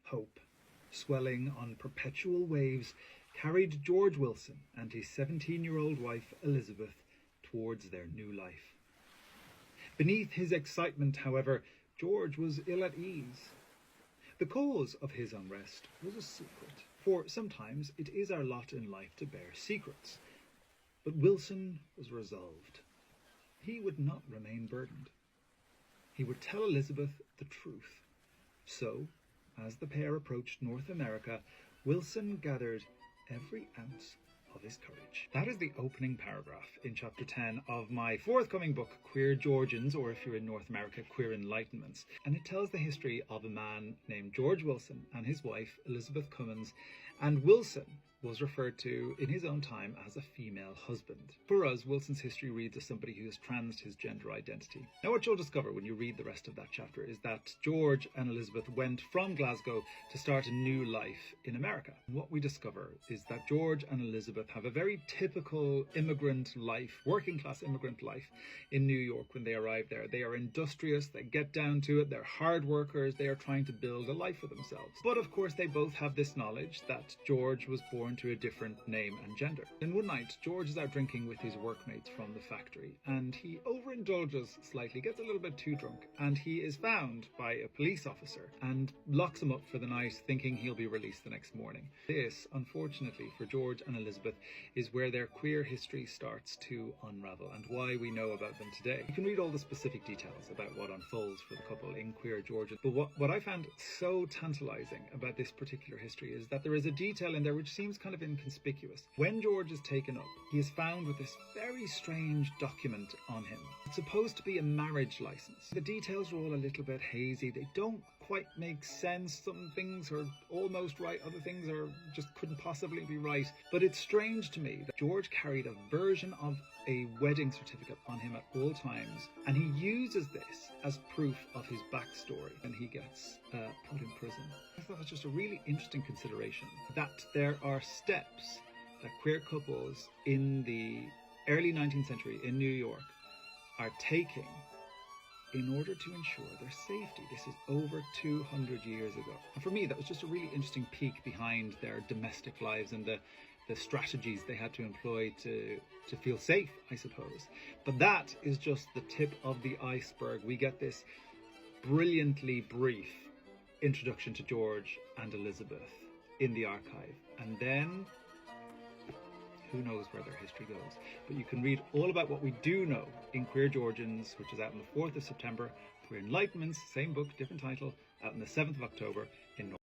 hope, swelling on perpetual waves, carried George Wilson and his 17-year-old wife Elizabeth towards their new life. Beneath his excitement, however, George was ill at ease. The cause of his unrest was a secret, for sometimes it is our lot in life to bear secrets. But Wilson was resolved. He would not remain burdened. He would tell Elizabeth the truth. So, as the pair approached North America, Wilson gathered every ounce of his courage. That is the opening paragraph in chapter 10 of my forthcoming book, Queer Georgians, or if you're in North America, Queer Enlightenments. And it tells the history of a man named George Wilson and his wife, Elizabeth Cummins. And Wilson was referred to in his own time as a female husband. For us, Wilson's history reads as somebody who has transed his gender identity. Now, what you'll discover when you read the rest of that chapter is that George and Elizabeth went from Glasgow to start a new life in America. And what we discover is that George and Elizabeth have a very typical immigrant life, working class immigrant life in New York when they arrive there. They are industrious, they get down to it, they're hard workers, they are trying to build a life for themselves. But of course, they both have this knowledge that George was born to a different name and gender. And one night, George is out drinking with his workmates from the factory, and he overindulges slightly, gets a little bit too drunk, and he is found by a police officer and locks him up for the night, thinking he'll be released the next morning. This, unfortunately for George and Elizabeth, is where their queer history starts to unravel and why we know about them today. You can read all the specific details about what unfolds for the couple in Queer Georgians, but what I found so tantalizing about this particular history is that there is a detail in there which seems kind of inconspicuous. When George is taken up, he is found with this very strange document on him. It's supposed to be a marriage license. The details are all a little bit hazy. They don't quite make sense. Some things are almost right, other things are just couldn't possibly be right. But it's strange to me that George carried a version of a wedding certificate on him at all times, and he uses this as proof of his backstory when he gets put in prison. I thought it was just a really interesting consideration that there are steps that queer couples in the early 19th century in New York are taking in order to ensure their safety. This is over 200 years ago. And for me, that was just a really interesting peek behind their domestic lives and the strategies they had to employ to feel safe, I suppose. But that is just the tip of the iceberg. We get this brilliantly brief introduction to George and Elizabeth in the archive. And then who knows where their history goes. But you can read all about what we do know in Queer Georgians, which is out on the 4th of September. Queer Enlightenments, same book, different title, out on the 7th of October in North.